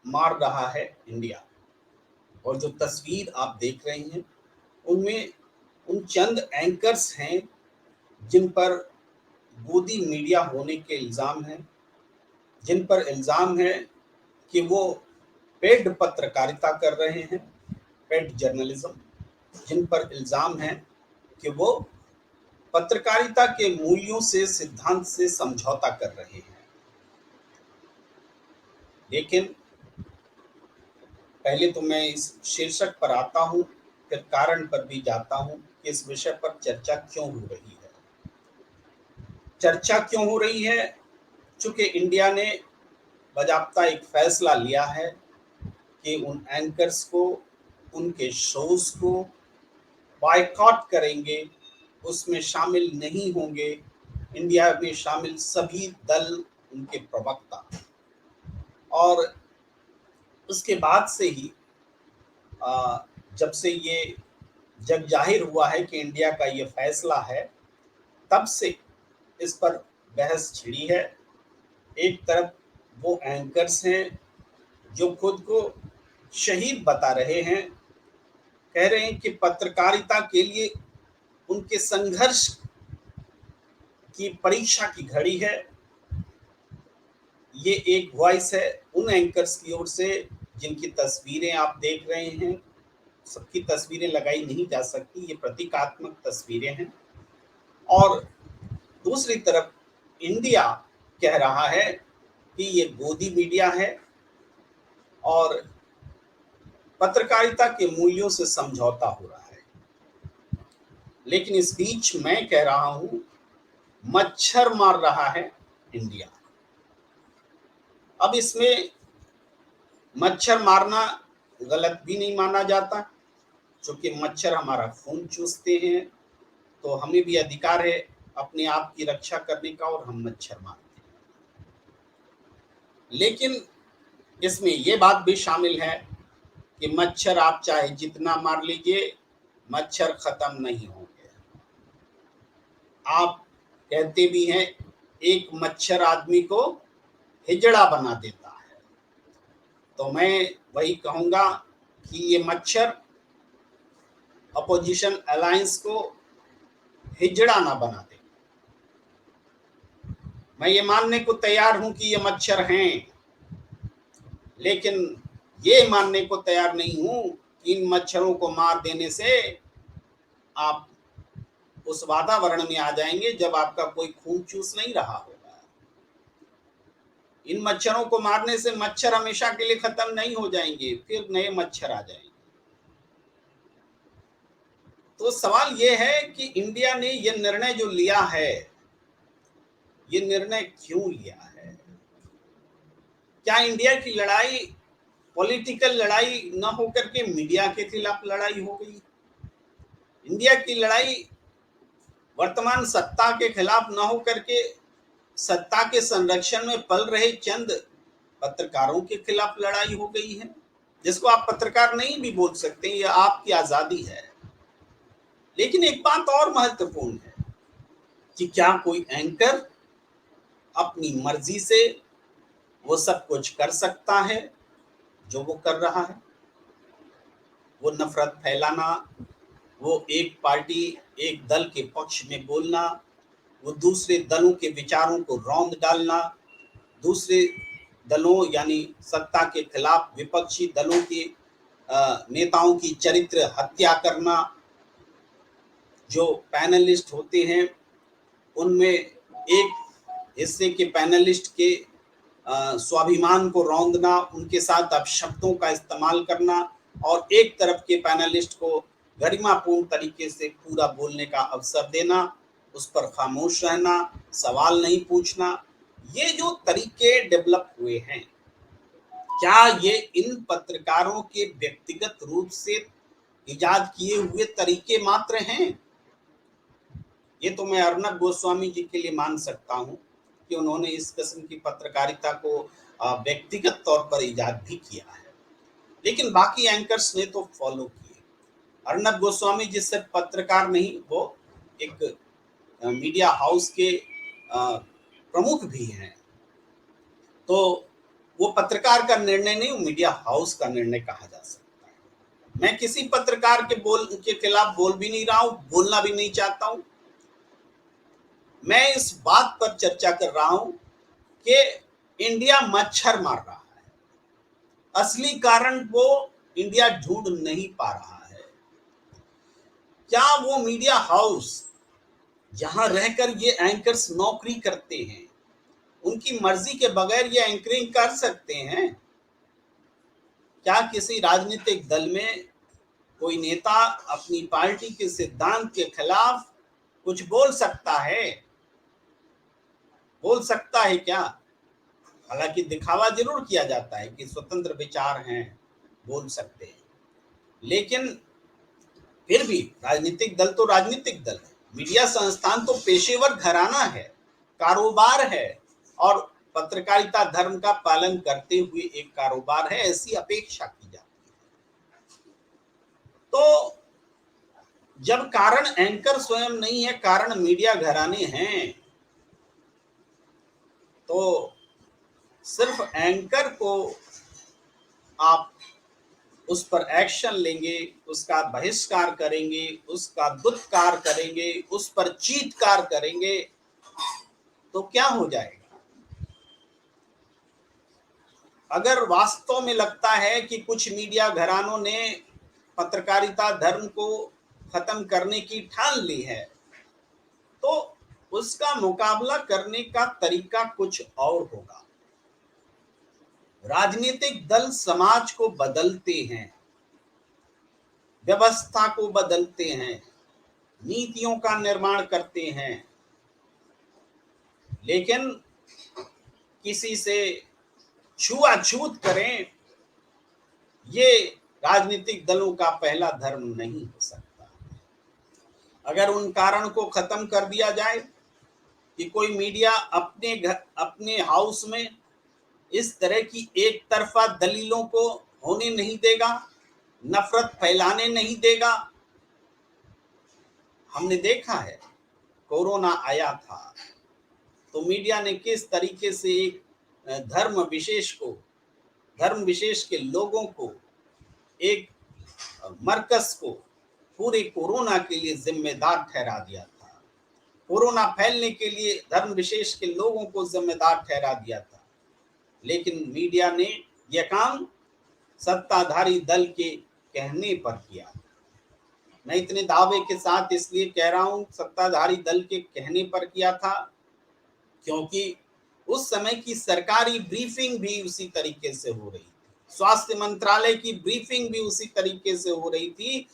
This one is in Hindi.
मार रहा है इंडिया। और जो तस्वीर आप देख रहे हैं उनमें उन चंद एंकर्स हैं जिन पर गोदी मीडिया होने के इल्ज़ाम हैं, जिन पर इल्ज़ाम है कि वो पेड पत्रकारिता कर रहे हैं, पेड जर्नलिज्म, जिन पर इल्ज़ाम है कि वो पत्रकारिता के मूल्यों से, सिद्धांत से समझौता कर रहे हैं। लेकिन पहले तो मैं इस शीर्षक पर आता हूँ, फिर कारण पर भी जाता हूँ कि इस विषय पर चर्चा क्यों हो रही है। चर्चा क्यों हो रही है? चूंकि इंडिया ने बाज़ाब्ता एक फैसला लिया है कि उन एंकर्स को, उनके शोज़ को बॉयकॉट करेंगे, उसमें शामिल नहीं होंगे इंडिया में शामिल सभी दल, उनके प्रवक्ता। और उसके बाद से ही जब से ये जग जाहिर हुआ है कि इंडिया का ये फैसला है, तब से इस पर बहस छिड़ी है। एक तरफ वो एंकर्स हैं जो खुद को शहीद बता रहे हैं, कह रहे हैं कि पत्रकारिता के लिए उनके संघर्ष की परीक्षा की घड़ी है। ये एक वॉइस है उन एंकर्स की ओर से जिनकी तस्वीरें आप देख रहे हैं। सबकी तस्वीरें लगाई नहीं जा सकती, ये प्रतीकात्मक तस्वीरें हैं। और दूसरी तरफ इंडिया कह रहा है कि ये गोदी मीडिया है और पत्रकारिता के मूल्यों से समझौता हो रहा है। लेकिन इस बीच मैं कह रहा हूं, मच्छर मार रहा है इंडिया। अब इसमें मच्छर मारना गलत भी नहीं माना जाता, क्योंकि मच्छर हमारा खून चूसते हैं, तो हमें भी अधिकार है अपने आप की रक्षा करने का, और हम मच्छर मारते हैं। लेकिन इसमें यह बात भी शामिल है कि मच्छर आप चाहे जितना मार लीजिए, मच्छर खत्म नहीं होंगे। आप कहते भी हैं एक मच्छर आदमी को हिजड़ा बना देता है, तो मैं वही कहूंगा कि ये मच्छर अपोजिशन अलायंस को हिजड़ा ना बना दे। मैं ये मानने को तैयार हूं कि ये मच्छर हैं, लेकिन ये मानने को तैयार नहीं हूं कि इन मच्छरों को मार देने से आप उस वातावरण में आ जाएंगे जब आपका कोई खून चूस नहीं रहा होगा। इन मच्छरों को मारने से मच्छर हमेशा के लिए खत्म नहीं हो जाएंगे, फिर नए मच्छर आ जाएंगे। तो सवाल ये है कि इंडिया ने यह निर्णय जो लिया है, ये निर्णय क्यों लिया है? क्या इंडिया की लड़ाई पॉलिटिकल लड़ाई न होकर के मीडिया के खिलाफ लड़ाई हो गई? इंडिया की लड़ाई वर्तमान सत्ता के खिलाफ न होकर के सत्ता के संरक्षण में पल रहे चंद पत्रकारों के खिलाफ लड़ाई हो गई है, जिसको आप पत्रकार नहीं भी बोल सकते, ये आपकी आजादी है। लेकिन एक बात और महत्वपूर्ण है कि क्या कोई एंकर अपनी मर्जी से वो सब कुछ कर सकता है जो वो कर रहा है? वो नफरत फैलाना, वो एक पार्टी, एक दल के पक्ष में बोलना, वो दूसरे दलों के विचारों को रौंद डालना, दूसरे दलों यानी सत्ता के खिलाफ विपक्षी दलों के नेताओं की चरित्र हत्या करना, जो पैनलिस्ट होते हैं उनमें एक हिस्से के पैनलिस्ट के स्वाभिमान को रौंदना, उनके साथ अपशब्दों का इस्तेमाल करना, और एक तरफ के पैनलिस्ट को गरिमापूर्ण तरीके से पूरा बोलने का अवसर देना, उस पर खामोश रहना, सवाल नहीं पूछना। ये जो तरीके डेवलप हुए हैं, क्या ये इन पत्रकारों के व्यक्तिगत रूप से इजाद किए हुए तरीके मात्र हैं? ये तो मैं अर्नब गोस्वामी जी के लिए मान सकता हूं कि उन्होंने इस किस्म की पत्रकारिता को व्यक्तिगत तौर पर इजाद भी किया है, लेकिन बाकी एंकर्स ने तो फॉलो किए। अर्नब गोस्वामी जी सिर्फ पत्रकार नहीं, वो एक मीडिया हाउस के प्रमुख भी हैं। तो वो पत्रकार का निर्णय नहीं, वो मीडिया हाउस का निर्णय कहा जा सकता है। मैं किसी पत्रकार के खिलाफ बोल भी नहीं रहा हूं, बोलना भी नहीं चाहता हूं। मैं इस बात पर चर्चा कर रहा हूं कि इंडिया मच्छर मार रहा है। असली कारण वो इंडिया ढूंढ नहीं पा रहा है। क्या वो मीडिया हाउस जहां रहकर ये एंकर्स नौकरी करते हैं, उनकी मर्जी के बगैर ये एंकरिंग कर सकते हैं? क्या किसी राजनीतिक दल में कोई नेता अपनी पार्टी के सिद्धांत के खिलाफ कुछ बोल सकता है? बोल सकता है क्या? हालांकि दिखावा जरूर किया जाता है कि स्वतंत्र विचार हैं, बोल सकते हैं, लेकिन फिर भी राजनीतिक दल तो राजनीतिक दल है। मीडिया संस्थान तो पेशेवर घराना है, कारोबार है, और पत्रकारिता धर्म का पालन करते हुए एक कारोबार है, ऐसी अपेक्षा की जाती है। तो जब कारण एंकर स्वयं नहीं है, कारण मीडिया घराने हैं, तो सिर्फ एंकर को आप उस पर एक्शन लेंगे, उसका बहिष्कार करेंगे, उसका दुत्कार करेंगे, उस पर चीत्कार करेंगे, तो क्या हो जाएगा? अगर वास्तव में लगता है कि कुछ मीडिया घरानों ने पत्रकारिता धर्म को खत्म करने की ठान ली है, तो उसका मुकाबला करने का तरीका कुछ और होगा। राजनीतिक दल समाज को बदलते हैं, व्यवस्था को बदलते हैं, नीतियों का निर्माण करते हैं, लेकिन किसी से छुआछूत करें, ये राजनीतिक दलों का पहला धर्म नहीं हो सकता। अगर उन कारण को खत्म कर दिया जाए कि कोई मीडिया अपने हाउस में इस तरह की एक तरफा दलीलों को होने नहीं देगा, नफरत फैलाने नहीं देगा। हमने देखा है, कोरोना आया था तो मीडिया ने किस तरीके से एक धर्म विशेष के लोगों को, एक मरकज को पूरे कोरोना के लिए जिम्मेदार ठहरा दिया था। कोरोना फैलने के लिए धर्म विशेष के लोगों को जिम्मेदार ठहरा दिया था, लेकिन मीडिया ने यह काम सत्ताधारी दल के कहने पर किया। मैं इतने दावे के साथ इसलिए कह रहा हूं सत्ताधारी दल के कहने पर किया था, क्योंकि उस समय की सरकारी ब्रीफिंग भी उसी तरीके से हो रही थी, स्वास्थ्य मंत्रालय की ब्रीफिंग भी उसी तरीके से हो रही थी,